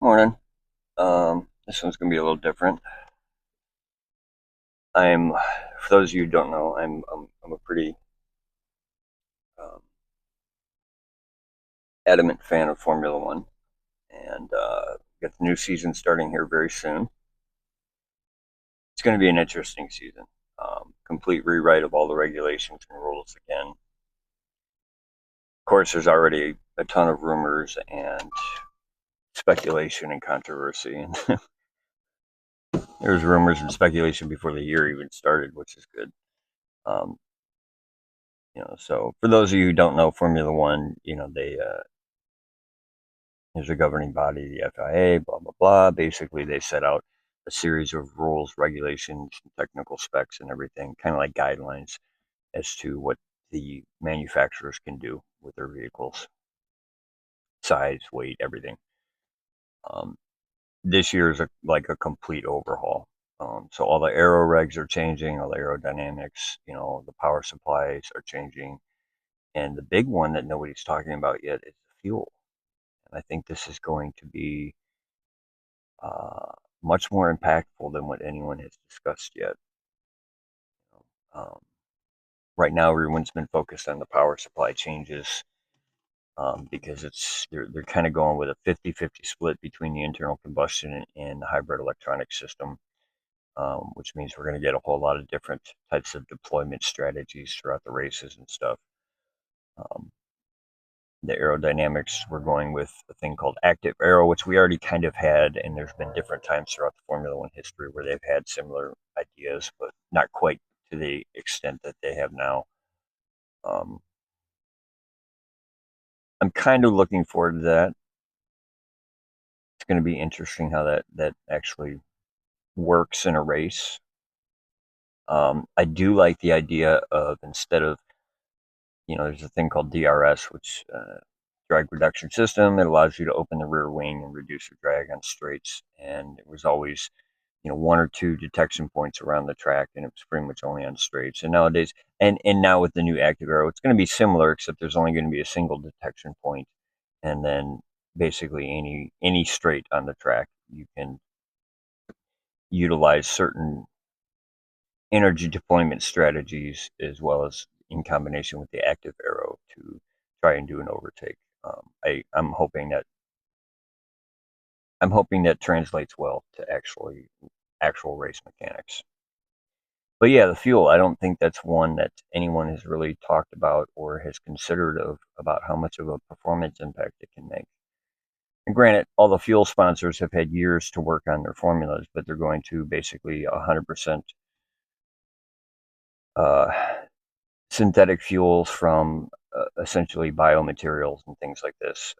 Morning. This one's gonna be a little different. For those of you who don't know, I'm a pretty um, adamant fan of Formula One, and got the new season starting here very soon. It's going to be an interesting season. Complete rewrite of all the regulations and rules again. Of course, there's already a ton of rumors and speculation and controversy, and there was rumors and speculation before the year even started, which is good. Um, so for those of you who don't know Formula One, there's a governing body, the FIA, blah, blah, blah. Basically, they set out a series of rules, regulations, technical specs, and everything, kind of like guidelines as to what the manufacturers can do with their vehicles, size, weight, everything. Um, this year is like a complete overhaul. So all the aero regs are changing, all the aerodynamics, the power supplies are changing. And the big one that nobody's talking about yet is the fuel. And I think this is going to be uh, much more impactful than what anyone has discussed yet. Um, right now, everyone's been focused on the power supply changes because they're kind of going with a 50-50 split between the internal combustion and the hybrid electronic system, which means we're going to get a whole lot of different types of deployment strategies throughout the races and stuff. Um, the aerodynamics, we're going with a thing called active aero, which we already kind of had, and there's been different times throughout the Formula One history where they've had similar ideas, but not quite to the extent that they have now. Um, I'm kind of looking forward to that. It's going to be interesting how that actually works in a race. I do like the idea of instead of there's a thing called DRS, which drag reduction system. It allows you to open the rear wing and reduce your drag on straights. And it was always, one or two detection points around the track, and it was pretty much only on straights. And nowadays, and now with the new active aero, it's going to be similar, except there's only going to be a single detection point, and then basically any straight on the track, you can utilize certain energy deployment strategies as well as in combination with the active aero to try and do an overtake. I'm hoping that translates well to actual race mechanics. But yeah, the fuel, I don't think that's one that anyone has really talked about or has considered about how much of a performance impact it can make. And granted, all the fuel sponsors have had years to work on their formulas, but they're going to basically 100% uh, synthetic fuels from essentially biomaterials and things like this.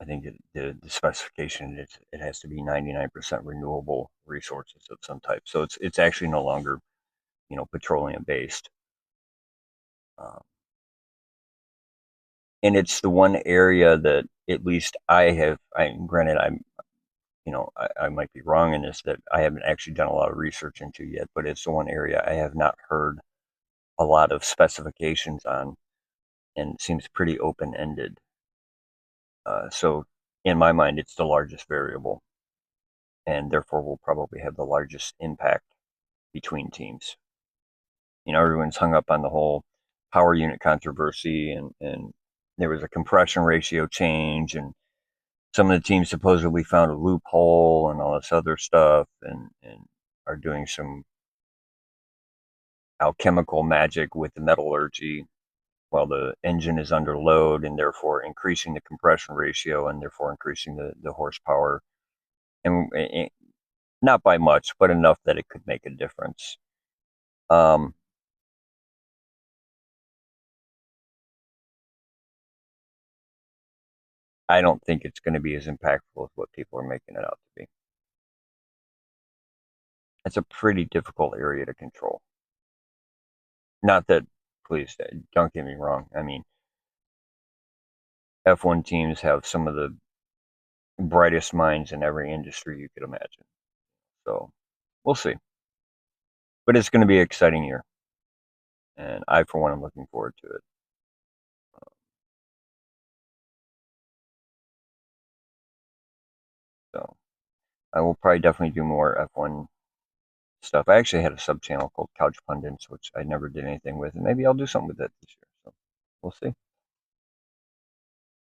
I think the specification is it has to be 99% renewable resources of some type. So it's actually no longer petroleum based, um, and it's the one area that at least I have. Granted, I might be wrong in this that I haven't actually done a lot of research into yet, but it's the one area I have not heard a lot of specifications on, and it seems pretty open ended. So in my mind, it's the largest variable, and therefore will probably have the largest impact between teams. Everyone's hung up on the whole power unit controversy, and there was a compression ratio change, and some of the teams supposedly found a loophole and all this other stuff, and are doing some alchemical magic with the metallurgy while the engine is under load, and therefore increasing the compression ratio and therefore increasing the horsepower, and not by much, but enough that it could make a difference. Um, I don't think it's going to be as impactful as what people are making it out to be. It's a pretty difficult area to control. Not that, please don't get me wrong. I mean, F1 teams have some of the brightest minds in every industry you could imagine. So we'll see. But it's going to be an exciting year. And I, for one, am looking forward to it. So I will probably definitely do more F1 stuff. I actually had a sub channel called Couch Pundits, which I never did anything with, and maybe I'll do something with it this year. So we'll see.